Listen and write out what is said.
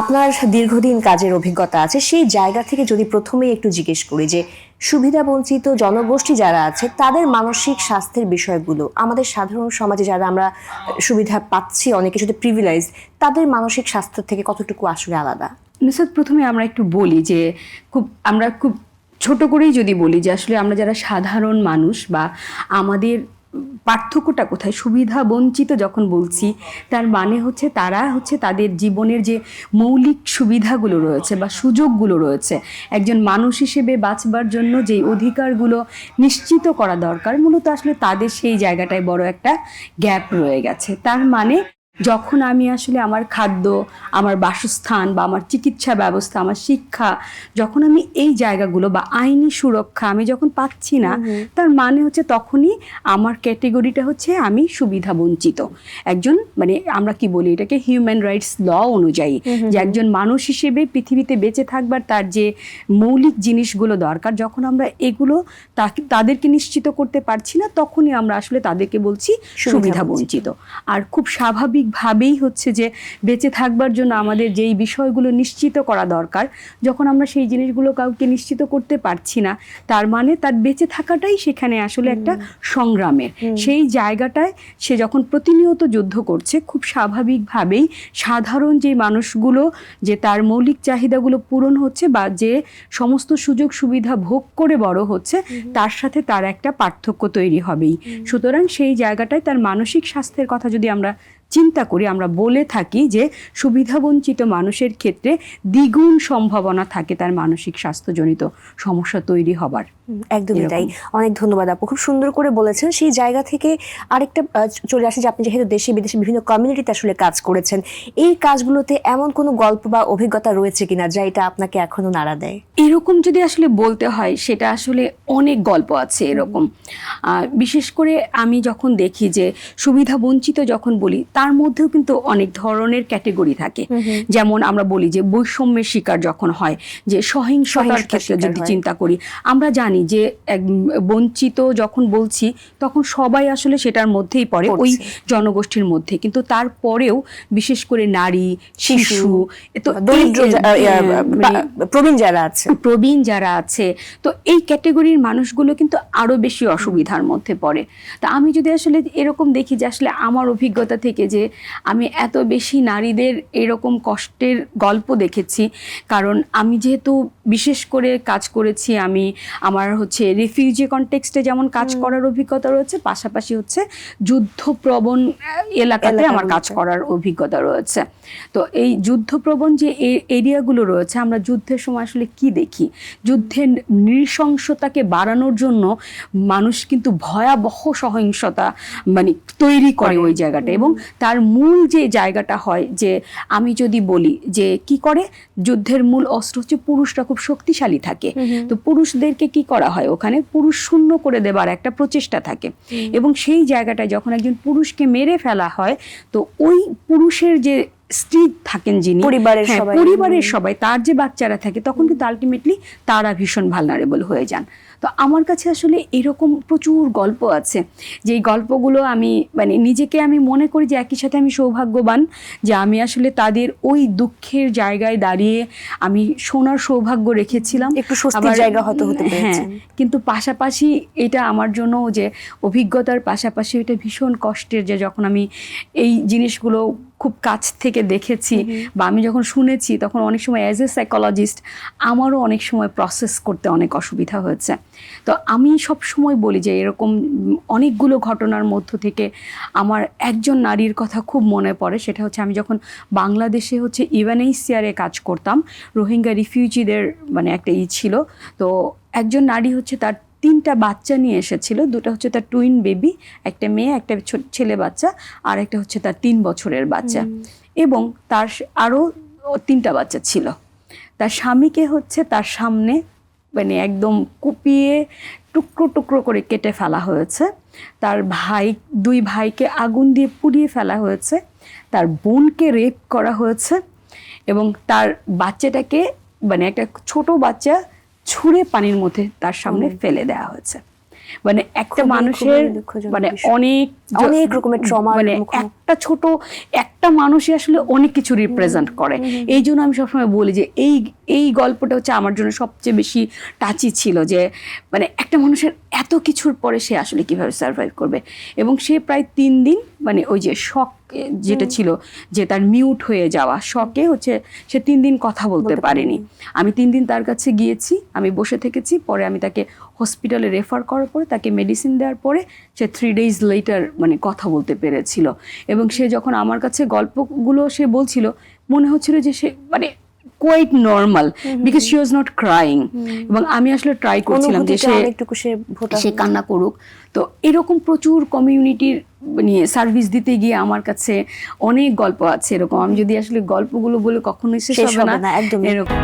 আপনার দীর্ঘদিন কাজের অভিজ্ঞতা আছে, সেই জায়গা থেকে যদি প্রথমেই একটু জিজ্ঞেস করি যে সুবিধা বঞ্চিত জনগোষ্ঠী যারা আছে তাদের মানসিক স্বাস্থ্যের বিষয়গুলো আমাদের সাধারণ সমাজে যারা আমরা সুবিধা পাচ্ছি, অনেকে শুধু প্রিভিলেজ, তাদের মানসিক স্বাস্থ্য থেকে কতটুকু আসলে আলাদা? নুসরাত, প্রথমে আমরা একটু বলি যে আমরা খুব ছোট করেই যদি বলি যে আসলে আমরা যারা সাধারণ মানুষ বা আমাদের পার্থক্যটা কোথায়, সুবিধা বঞ্চিত যখন বলছি তার মানে হচ্ছে তারা তাদের জীবনের যে মৌলিক সুবিধাগুলো রয়েছে বা সুযোগগুলো রয়েছে, একজন মানুষ হিসেবে বাঁচবার জন্য যেই অধিকারগুলো নিশ্চিত করা দরকার, মূলত আসলে তাদের সেই জায়গাটায় বড় একটা গ্যাপ রয়ে গেছে। তার মানে যখন আমি আসলে আমার খাদ্য, আমার বাসস্থান বা আমার চিকিৎসা ব্যবস্থা, আমার শিক্ষা, যখন আমি এই জায়গাগুলো বা আইনি সুরক্ষা আমি যখন পাচ্ছি না, তার মানে হচ্ছে তখনই আমার ক্যাটেগরিটা হচ্ছে আমি সুবিধা বঞ্চিত একজন, মানে আমরা কি বলি এটাকে হিউম্যান রাইটস ল অনুযায়ী, যে একজন মানুষ হিসেবে পৃথিবীতে বেঁচে থাকবার তার যে মৌলিক জিনিসগুলো দরকার, যখন আমরা এগুলো তাদেরকে নিশ্চিত করতে পারছি না, তখনই আমরা আসলে তাদেরকে বলছি সুবিধা বঞ্চিত। আর খুব স্বাভাবিকভাবেই হচ্ছে যে বেঁচে থাকবার জন্য আমাদের যেই বিষয়গুলো নিশ্চিত করা দরকার, যখন আমরা সেই জিনিসগুলো কাউকে নিশ্চিত করতে পারছি না, তার মানে তার বেঁচে থাকাটাই সেখানে আসলে একটা সংগ্রামের। সেই জায়গাটায় সে যখন প্রতিনিয়ত যুদ্ধ করছে, খুব স্বাভাবিকভাবেই সাধারণ যে মানুষগুলো যে তার মৌলিক চাহিদাগুলো পূরণ হচ্ছে বা যে সমস্ত সুযোগ সুবিধা ভোগ করে বড় হচ্ছে, তার সাথে তার একটা পার্থক্য তৈরি হবেই। সুতরাং সেই জায়গাটায় তার মানসিক স্বাস্থ্যের কথা যদি আমরা চিন্তা করি, আমরা বলে থাকি যে সুবিধাবঞ্চিত মানুষের ক্ষেত্রে দ্বিগুণ সম্ভাবনা থাকে তার মানসিক স্বাস্থ্যজনিত সমস্যা তৈরি হবার। একদমই তাই। অনেক ধন্যবাদ আপু, খুব সুন্দর করে বলেছেন। সেই জায়গা থেকে আরেকটা চলে আসে যে আপনি যেহেতু দেশে বিদেশে বিভিন্ন কমিউনিটিতে আসলে কাজ করেছেন, এই কাজগুলোতে এমন কোনো গল্প বা অভিজ্ঞতা রয়েছে কিনা যা এটা আপনাকে এখনো নাড়া দেয়? এরকম যদি আসলে বলতে হয়, সেটা আসলে অনেক গল্প আছে এরকম। বিশেষ করে আমি যখন দেখি যে সুবিধা বঞ্চিত যখন বলি, তার মধ্যেও কিন্তু অনেক ধরনের ক্যাটেগরি থাকে। যেমন আমরা বলি যে বৈষম্যের শিকার যখন হয়, যে সহিংসতার ক্ষেত্রে যদি চিন্তা করি, আমরা জানি যে বঞ্চিত যখন বলছি তখন সবাই আসলে সেটার মধ্যেই পড়ে, ওই জনগোষ্ঠীর মধ্যে। কিন্তু তারপরেও বিশেষ করে নারী, শিশু, তো প্রবীণ যারা আছে, তো এই ক্যাটেগরির মানুষগুলো কিন্তু আরো বেশি অসুবিধার মধ্যে পড়ে। তা আমি যদি আসলে এরকম দেখি যে আসলে আমার অভিজ্ঞতা থেকে যে আমি এত বেশি নারীদের এরকম কষ্টের গল্প দেখেছি, কারণ আমি যেহেতু বিশেষ করে কাজ করেছি, আমি আমার রিফিউজি কনটেক্সটে যেমন কাজ করার অভিজ্ঞতা রয়েছে, পাশাপাশি যুদ্ধপ্রবণ এলাকাতে আমার কাজ করার অভিজ্ঞতা রয়েছে। তো এই যুদ্ধপ্রবণ যে এরিয়াগুলো রয়েছে, আমরা যুদ্ধের সময় আসলে কি দেখি, যুদ্ধের নৃশংসতাকে বাড়ানোর জন্য মানুষ কিন্তু ভয়াবহ সহিংসতা মানে তৈরি করে ওই জায়গাটা। এবং তার মূল যে জায়গাটা হয়, যে আমি যদি বলি যে কি করে, যুদ্ধের মূল অস্ত্র হচ্ছে পুরুষরা খুব শক্তিশালী থাকে, তো পুরুষদেরকে কি করা হয়, ওখানে পুরুষ শূন্য করে দেবার একটা প্রচেষ্টা থাকে। এবং সেই জায়গাটায় যখন একজন পুরুষকে মেরে ফেলা হয়, তো ওই পুরুষের যে স্ত্রী থাকেন, যিনি পরিবারের সবাই, তার যে বাচ্চারা থাকে, তখন কিন্তু আলটিমেটলি তারা ভীষণ ভালনারেবল হয়ে যান। তো আমার কাছে আসলে এরকম প্রচুর গল্প আছে, যে গল্পগুলো আমি নিজেকে আমি মনে করি যে একই সাথে আমি সৌভাগ্যবান যে আমি আসলে তাদের ওই দুঃখের জায়গায় দাঁড়িয়ে আমি শোনার সৌভাগ্য রেখেছিলাম, একটু স্বস্তির জায়গা হতে পেরেছে। হ্যাঁ, কিন্তু পাশাপাশি এটা আমার জন্য যে অভিজ্ঞতার পাশাপাশি এটা ভীষণ কষ্টের, যে যখন আমি এই জিনিসগুলো খুব কাছ থেকে দেখেছি বা আমি যখন শুনেছি, তখন অনেক সময় অ্যাজ এ সাইকোলজিস্ট আমারও অনেক সময় প্রসেস করতে অনেক অসুবিধা হয়েছে। তো আমি সব সময় বলি যে এরকম অনেকগুলো ঘটনার মধ্য থেকে আমার একজন নারীর কথা খুব মনে পড়ে। সেটা হচ্ছে আমি যখন বাংলাদেশে ইউএনএইচসিআরে কাজ করতাম, রোহিঙ্গা রিফিউজিদের একটা ছিল, তো একজন নারী তার 3টা বাচ্চা নিয়ে এসেছিল। 2টা তার টুইন বেবি, একটা মেয়ে, একটা ছেলে বাচ্চা, আর একটা তার 3 বছরের বাচ্চা, এবং তার আরও 3টা বাচ্চা ছিল। তার স্বামীকে তার সামনে একদম কুপিয়ে টুকরো টুকরো করে কেটে ফেলা হয়েছে, তার 2 ভাইকে আগুন দিয়ে পুড়িয়ে ফেলা হয়েছে, তার বোনকে রেপ করা হয়েছে, এবং তার বাচ্চাটাকে একটা ছোট বাচ্চা ছুঁড়ে পানির মধ্যে তার সামনে ফেলে দেওয়া হয়েছে। একটা মানুষের অনেক রকমের ট্রমা, একটা মানুষই আসলে অনেক কিছু রিপ্রেজেন্ট করে। এই জন্য আমি সবসময় বলি যে এই গল্পটা হচ্ছে আমার জন্য সবচেয়ে বেশি টাচি ছিল, যে মানে একটা মানুষের এত কিছুর পরে সে আসলে কিভাবে সার্ভাইভ করবে। এবং সে প্রায় 3 দিন মানে ওই যে শক যেটা ছিল, যে তার মিউট হয়ে যাওয়া, শকে হচ্ছে সে 3 দিন কথা বলতে পারেনি। আমি 3 দিন তার কাছে গিয়েছি, আমি বসে থেকেছি, পরে আমি তাকে হসপিটালে রেফার করার পরে তাকে মেডিসিন দেওয়ার পরে সে 3 days লেটার মানে কথা বলতে পেরেছিল। এবং সে যখন আমার কাছে গল্পগুলো সে বলছিল, মনে হচ্ছিল যে সে মানে quite normal, because she was not crying. এবং আমি আসলে ট্রাই করছিলাম যে সে কান্না করুক। তো এরকম প্রচুর কমিউনিটির নিয়ে সার্ভিস দিতে গিয়ে আমার কাছে অনেক গল্প আছে এরকম। আমি যদি আসলে গল্পগুলো বলে কখনোই শেষ হবে না, একদম এরকম।